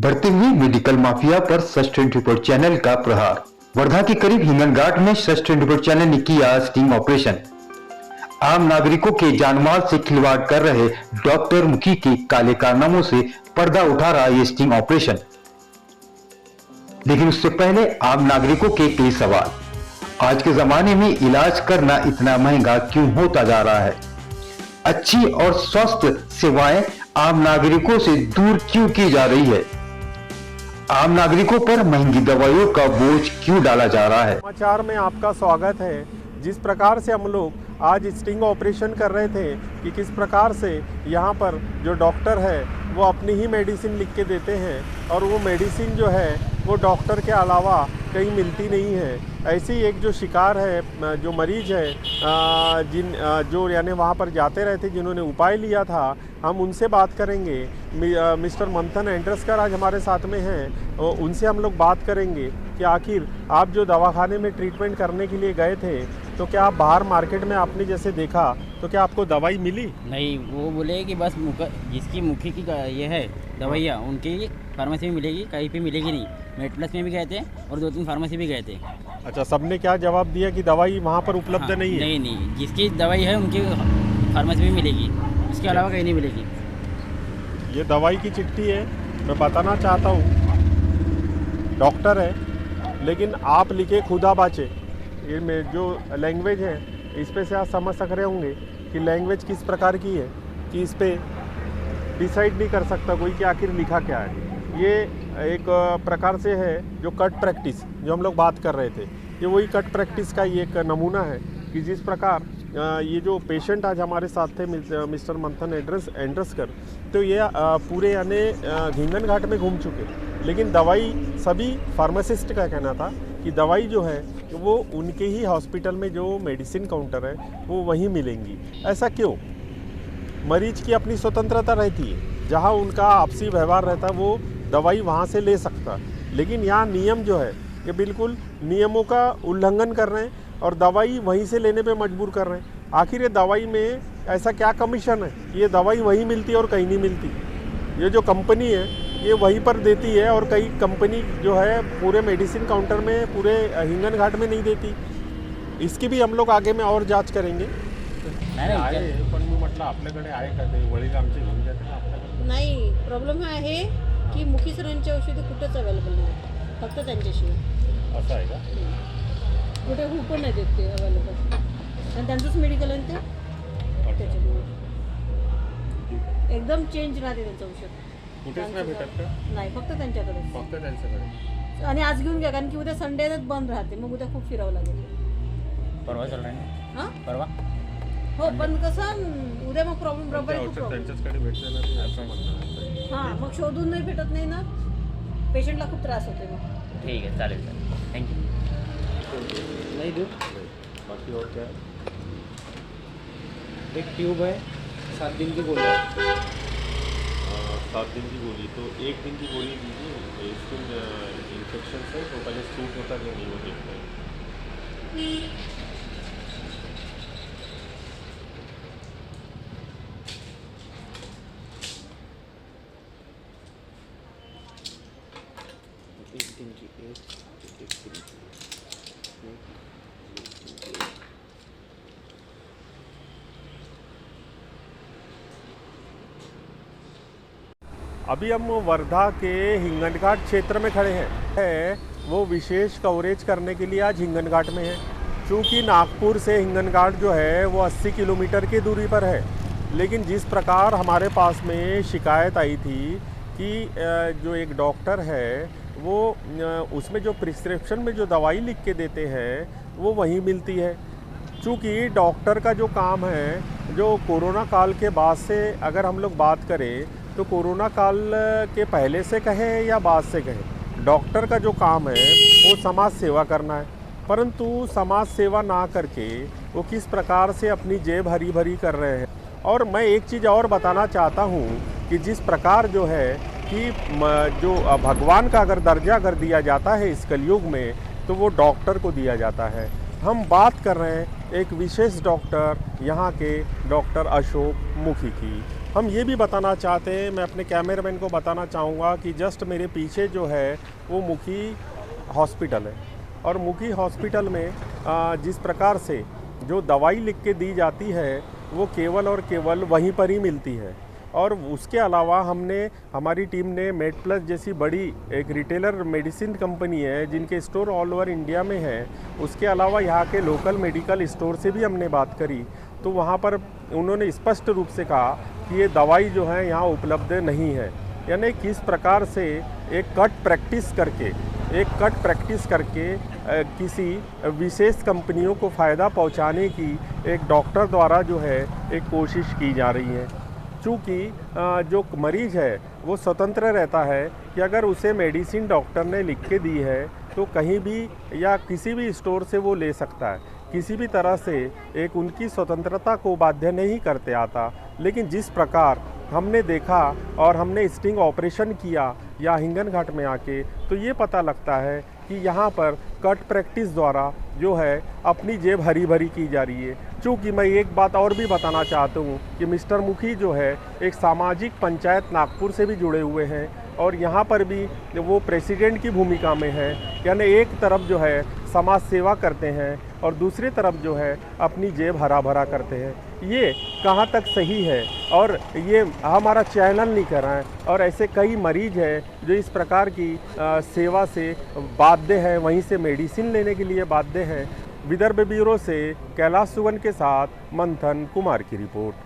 बढ़ते हुए medical mafia पर सच 24 चैनल का प्रहार। वर्धा के करीब हिंगनघाट में सच 24 चैनल ने किया स्टिंग ऑपरेशन। आम नागरिकों के जानमाल से खिलवाड़ कर रहे डॉक्टर मुखी के काले कारनामों से पर्दा उठा रहा ये स्टिंग ऑपरेशन। लेकिन उससे पहले आम नागरिकों के कई सवाल। आज के जमाने में इलाज करना इतना महंगा क्यों होता जा रहा है? अच्छी और स्वस्थ सेवाएं आम नागरिकों से दूर क्यों की जा रही है? आम नागरिकों पर महंगी दवाइयों का बोझ क्यों डाला जा रहा है? समाचार में आपका स्वागत है। जिस प्रकार से हम लोग आज स्टिंग ऑपरेशन कर रहे थे कि किस प्रकार से यहाँ पर जो डॉक्टर है वो अपनी ही मेडिसिन लिख के देते हैं और वो मेडिसिन जो है वो डॉक्टर के अलावा कहीं मिलती नहीं है। ऐसी एक जो शिकार है, जो मरीज है, जो यानी वहाँ पर जाते रहते जिन्होंने उपाय लिया था, हम उनसे बात करेंगे। मिस्टर मंथन एंड्रसकर आज हमारे साथ में हैं, उनसे हम लोग बात करेंगे कि आखिर आप जो दवाखाने में ट्रीटमेंट करने के लिए गए थे तो क्या आप बाहर मार्केट में आपने जैसे देखा तो क्या आपको दवाई मिली? नहीं, वो बोले कि बस जिसकी मुखी की ये है दवाइयाँ उनकी फार्मेसी में मिलेगी, कहीं पे मिलेगी नहीं। मेडप्लस में भी गए थे और 2-3 फार्मेसी भी गए थे। अच्छा, सबने क्या जवाब दिया कि दवाई वहाँ पर उपलब्ध नहीं है? नहीं, जिसकी दवाई है उनकी फार्मेसी में मिलेगी, उसके अलावा कहीं नहीं मिलेगी। ये दवाई की चिट्ठी है। मैं बताना चाहता हूँ, डॉक्टर है लेकिन आप लिखे खुदा बाचे। ये में जो लैंग्वेज है इस पे से आप समझ सक रहे होंगे कि लैंग्वेज किस प्रकार की है कि इस पे डिसाइड नहीं कर सकता कोई कि आखिर लिखा क्या है। ये एक प्रकार से है जो कट प्रैक्टिस जो हम लोग बात कर रहे थे, ये वही कट प्रैक्टिस का ये एक नमूना है कि जिस प्रकार ये जो पेशेंट आज हमारे साथ थे मिस्टर मंथन एंड्रसकर, तो ये पूरे यानी हिंगनघाट में घूम चुके, लेकिन दवाई सभी फार्मासिस्ट का कहना था कि दवाई जो है वो उनके ही हॉस्पिटल में जो मेडिसिन काउंटर है वो वहीं मिलेंगी। ऐसा क्यों? मरीज की अपनी स्वतंत्रता रहती है, जहाँ उनका आपसी व्यवहार रहता है वो दवाई वहाँ से ले सकता, लेकिन यहाँ नियम जो है ये बिल्कुल नियमों का उल्लंघन कर रहे हैं और दवाई वहीं से लेने पे मजबूर कर रहे हैं। आखिर ये दवाई में ऐसा क्या कमीशन है? ये दवाई वहीं मिलती है और कहीं नहीं मिलती। ये जो कंपनी है ये वहीं पर देती है और कई कंपनी जो है पूरे मेडिसिन काउंटर में पूरे हिंगनघाट में नहीं देती। इसकी भी हम लोग आगे में और जांच करेंगे। नाही, प्रॉब्लेम हा आहे की मुखी सरांची औषधं कुठेच अवेलेबल नाही, फक्त त्यांच्याशिवाय। असं आहे का? कुठे पण नाही देत ते अवेलेबल, आणि त्यांचंच मेडिकल आहे ते, त्याच्यामुळे एकदम चेंज राहते त्यांचं औषध। कुठेच नाही भेटत का? नाही, फक्त त्यांच्याकडे, फक्त त्यांच्याकडे। आणि आज घेऊन घ्या कारण की उद्या संडेच बंद राहते, मग उद्या खूप फिरावं लागेल। परवा चल रहे हैं हां, परवा हो, पण कसं उद्या मग प्रॉब्लेम बरोबर खूप प्रॉब्लेम। त्यांच्याचकडे भेटले नाही असं म्हणतात। हां, मग शोधून नाही भेटत नाही ना, पेशंटला खूप त्रास होते मग। ठीक है, चालेल, थैंक यू। नहीं दूँ बाकी और क्या? एक ट्यूब है, 7 दिन की गोली है। 7 दिन की गोली, तो 1 दिन की गोली दीजिए। स्किन इन्फेक्शन से तो पहले सूट होता कि नहीं वो देखते हैं। एक दिन की एक दिन की अभी हम वर्धा के हिंगनघाट क्षेत्र में खड़े हैं। वो विशेष कवरेज करने के लिए आज हिंगनघाट में है। चूँकि नागपुर से हिंगनघाट जो है वो 80 किलोमीटर की दूरी पर है, लेकिन जिस प्रकार हमारे पास में शिकायत आई थी कि जो एक डॉक्टर है वो उसमें जो प्रिस्क्रिप्शन में जो दवाई लिख के देते हैं वो वहीं मिलती है। चूँकि डॉक्टर का जो काम है, जो कोरोना काल के बाद से अगर हम लोग बात करें तो कोरोना काल के पहले से कहें या बाद से कहें, डॉक्टर का जो काम है वो समाज सेवा करना है, परंतु समाज सेवा ना करके वो किस प्रकार से अपनी जेब हरी भरी कर रहे हैं। और मैं एक चीज़ और बताना चाहता हूँ कि जिस प्रकार जो है कि जो भगवान का अगर दर्जा अगर दिया जाता है इस कलयुग में तो वो डॉक्टर को दिया जाता है। हम बात कर रहे हैं एक विशेष डॉक्टर यहाँ के डॉक्टर अशोक मुखी की। हम ये भी बताना चाहते हैं, मैं अपने कैमरामैन को बताना चाहूँगा कि जस्ट मेरे पीछे जो है वो मुखी हॉस्पिटल है और मुखी हॉस्पिटल में जिस प्रकार से जो दवाई लिख के दी जाती है वो केवल और केवल वहीं पर ही मिलती है। और उसके अलावा हमारी टीम ने मेडप्लस जैसी बड़ी एक रिटेलर मेडिसिन कंपनी है जिनके स्टोर ऑल ओवर इंडिया में है, उसके अलावा यहाँ के लोकल मेडिकल स्टोर से भी हमने बात करी तो वहाँ पर उन्होंने स्पष्ट रूप से कहा कि ये दवाई जो है यहाँ उपलब्ध नहीं है। यानी किस प्रकार से एक कट प्रैक्टिस करके किसी विशेष कंपनियों को फ़ायदा पहुँचाने की एक डॉक्टर द्वारा जो है एक कोशिश की जा रही है। चूँकि जो मरीज़ है वो स्वतंत्र रहता है कि अगर उसे मेडिसिन डॉक्टर ने लिख के दी है तो कहीं भी या किसी भी स्टोर से वो ले सकता है, किसी भी तरह से एक उनकी स्वतंत्रता को बाध्य नहीं करते आता। लेकिन जिस प्रकार हमने देखा और हमने स्टिंग ऑपरेशन किया या हिंगन घाट में आके, तो ये पता लगता है कि यहाँ पर कट प्रैक्टिस द्वारा जो है अपनी जेब हरी भरी की जा रही है। चूँकि मैं एक बात और भी बताना चाहता हूँ कि मिस्टर मुखी जो है एक सामाजिक पंचायत नागपुर से भी जुड़े हुए हैं और यहाँ पर भी वो प्रेसिडेंट की भूमिका में है। यानी एक तरफ जो है समाज सेवा करते हैं और दूसरी तरफ जो है अपनी जेब हरा भरा करते हैं। ये कहाँ तक सही है और ये हमारा चैनल नहीं कर रहा है। और ऐसे कई मरीज हैं जो इस प्रकार की सेवा से बाध्य हैं, वहीं से मेडिसिन लेने के लिए बाध्य हैं। विदर्भ ब्यूरो से कैलाश सुगन के साथ मंथन कुमार की रिपोर्ट।